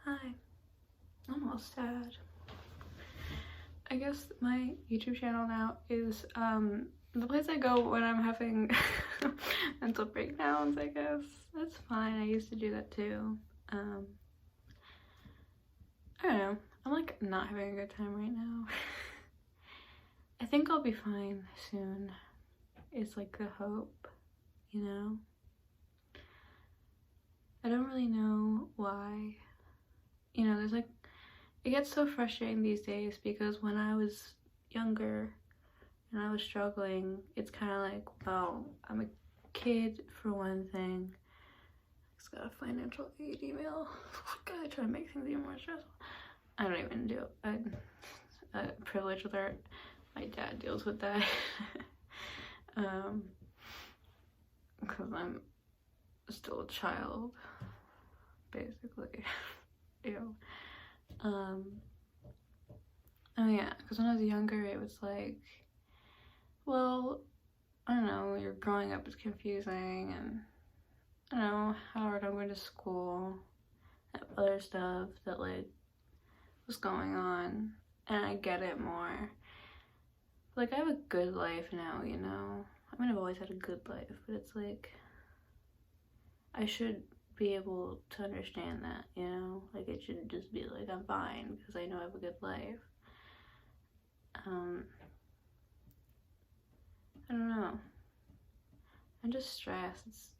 Hi. I'm all sad. I guess my YouTube channel now is the place I go when I'm having mental breakdowns, I guess. That's fine. I used to do that too. I don't know. I'm like not having a good time right now. I think I'll be fine soon. It's like the hope, you know? I don't really know why. You know, there's like, it gets so frustrating these days because when I was younger and I was struggling, it's kind of like, well, I'm a kid for one thing. I just got a financial aid email. Gotta try to make things even more stressful. I don't even do a privilege alert. My dad deals with that. Because I'm still a child, basically. Ew. Oh yeah, because when I was younger it was like, well, I don't know, you're growing up is confusing, and I don't know how hard I'm going to school and other stuff that like was going on, and I get it more. Like, I have a good life now, you know? I mean, I've always had a good life, but it's like, I should be able to understand that, you know? Like, it shouldn't just be like, I'm fine because I know I have a good life. I don't know. I'm just stressed.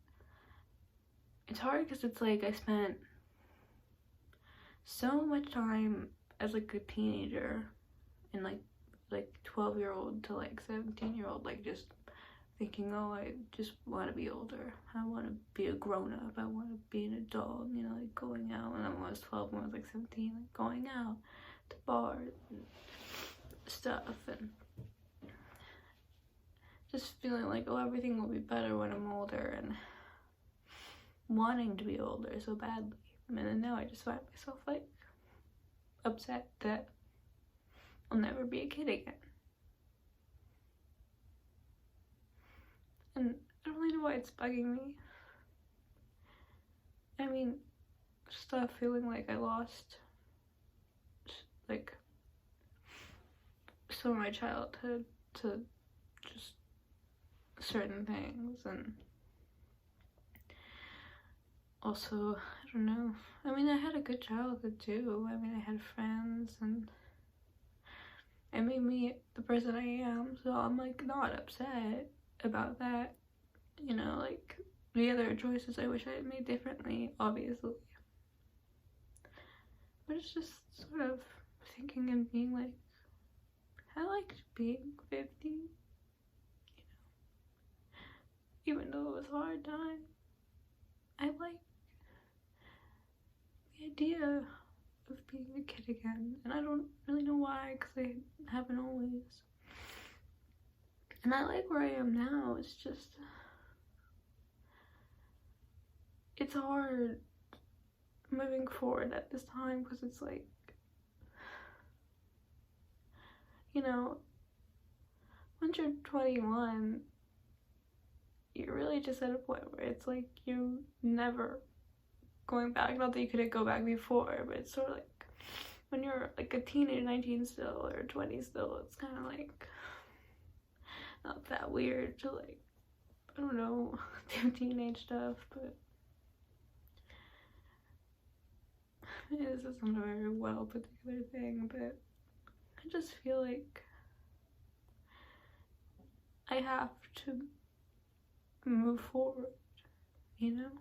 It's hard because it's like I spent so much time as like a teenager and like 12-year-old to like 17-year-old, like just thinking, oh, I just want to be older. I want to be a grown-up. I want to be an adult, you know, like going out. And then when I was 12, when I was like 17, like going out to bars and stuff, and just feeling like, oh, everything will be better when I'm older, and wanting to be older so badly. And then now I just find myself like upset that I'll never be a kid again. And I don't really know why it's bugging me. I mean, stuff feeling like I lost like some of my childhood to just certain things, and also, I don't know. I mean, I had a good childhood too. I mean, I had friends, and it made me the person I am, so I'm like not upset about that, you know? Like, the other choices I wish I had made differently, obviously, but it's just sort of thinking and being like, I liked being 50, you know, even though it was a hard time. I like the idea of being a kid again, and I don't really know why, because I haven't always. And I like where I am now. It's just, it's hard moving forward at this time, because it's like, you know, once you're 21, you're really just at a point where it's like you never going back. Not that you couldn't go back before, but it's sort of like when you're like a teenager, 19 still, or 20 still, it's kind of like not that weird to like, I don't know, do teenage stuff, but this isn't a very well put together thing, but I just feel like I have to move forward, you know?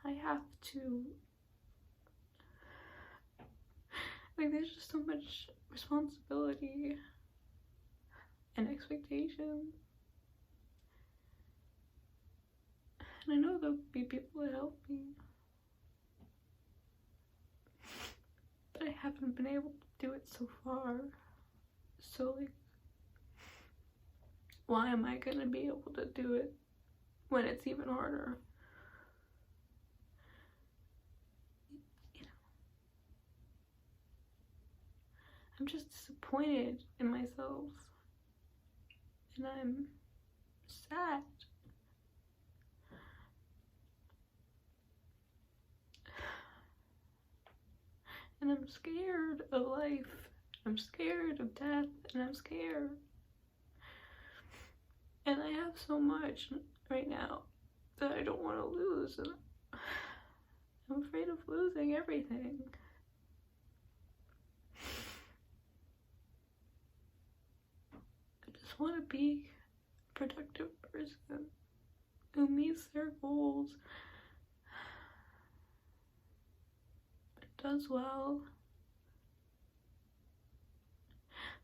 I have to, like, there's just so much responsibility and expectation, and I know there'll be people that help me, but I haven't been able to do it so far. So like, why am I gonna be able to do it when it's even harder? You know, I'm just disappointed in myself, and I'm sad. and I'm scared of life. I'm scared of death, and I'm scared. And I have so much right now that I don't want to lose, and I'm afraid of losing everything. I just want to be a productive person who meets their goals, but does well.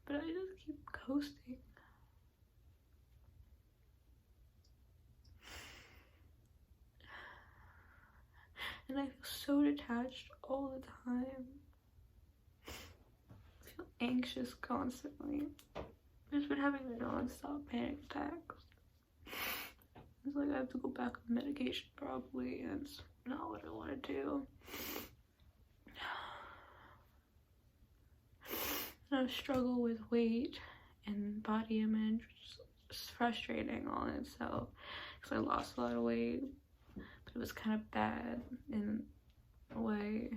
But I just keep coasting. And I feel so detached all the time. I feel anxious constantly. I've just been having non-stop panic attacks. It's like I have to go back on medication probably, and it's not what I want to do. And I struggle with weight and body image, which is frustrating all in itself, because I lost a lot of weight, but it was kind of bad in a way.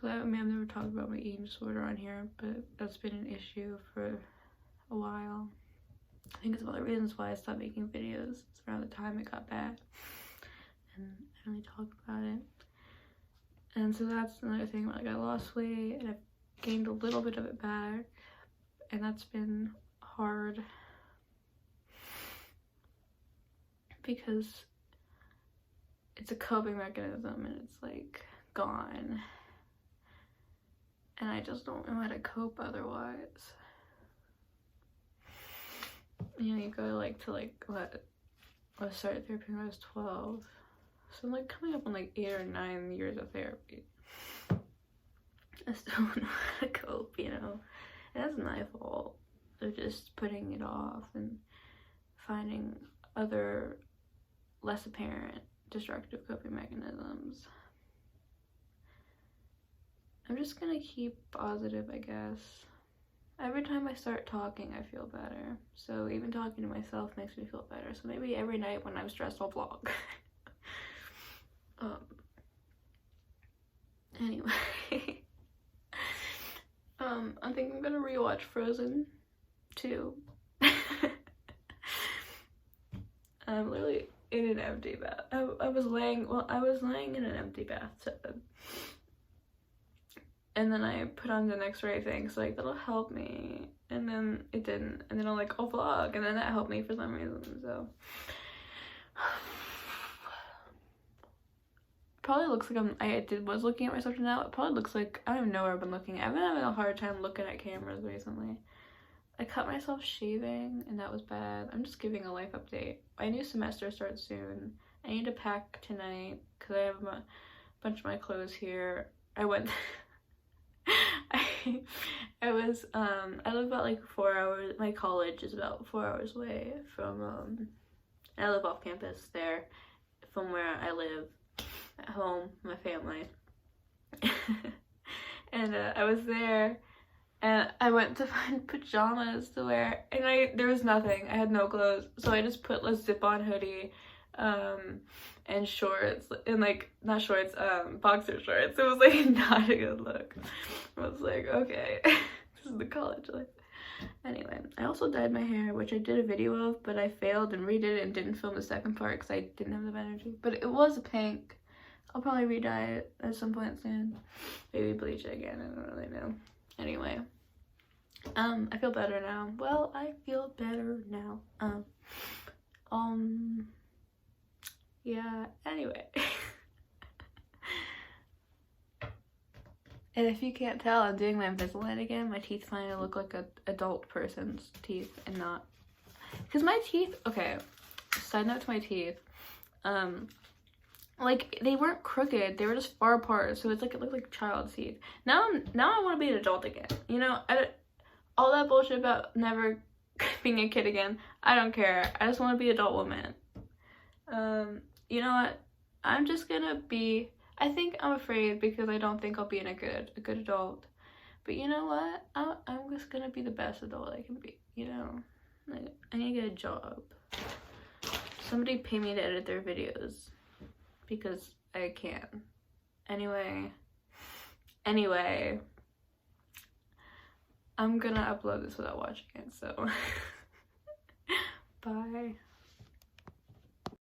I mean, I've never talked about my eating disorder on here, but that's been an issue for a while. I think it's one of the reasons why I stopped making videos. It's around the time it got bad, and I don't really talk about it. And so that's another thing, like I lost weight and I've gained a little bit of it back, and that's been hard because it's a coping mechanism and it's like gone, and I just don't know how to cope otherwise. You know, you go I started therapy when I was 12, so I'm like coming up on like 8 or 9 years of therapy. I still don't know how to cope, you know, and that's my fault of just putting it off and finding other less apparent destructive coping mechanisms. I'm just gonna keep positive, I guess. Every time I start talking, I feel better. So even talking to myself makes me feel better. So maybe every night when I'm stressed, I'll vlog. Anyway. I think I'm gonna rewatch Frozen 2. I'm literally in an empty bath. I was laying in an empty bathtub. And then I put on the next ray thing, so like that'll help me. And then it didn't. And then I'll vlog, and then that helped me for some reason, so. Probably looks like was looking at myself now. It probably looks like, I don't even know where I've been looking. I've been having a hard time looking at cameras recently. I cut myself shaving, and that was bad. I'm just giving a life update. My new semester starts soon. I need to pack tonight, because I have a bunch of my clothes here. I went... I live about like 4 hours, my college is about 4 hours away from, I live off campus there, from where I live at home, my family. And I was there, and I went to find pajamas to wear, and there was nothing. I had no clothes, so I just put a zip-on hoodie, and shorts, and not shorts, boxer shorts. It was not a good look. I was like, okay, this is the college life. Anyway, I also dyed my hair, which I did a video of, but I failed and redid it and didn't film the second part because I didn't have enough energy. But it was pink. I'll probably re-dye it at some point soon. Maybe bleach it again, I don't really know. Anyway, I feel better now. Well, I feel better now. Yeah, anyway. And if you can't tell, I'm doing my Invisalign again. My teeth finally look like an adult person's teeth and not... Because my teeth... Okay, side note to my teeth. They weren't crooked. They were just far apart. So it's it looked like child's teeth. Now I want to be an adult again. You know, all that bullshit about never being a kid again. I don't care. I just want to be an adult woman. You know what? I'm just gonna be... I think I'm afraid because I don't think I'll be a good adult. But you know what? I'm just gonna be the best adult I can be, you know? I need to get a job. Somebody pay me to edit their videos because I can. Anyway, Anyway, I'm gonna upload this without watching it, so bye.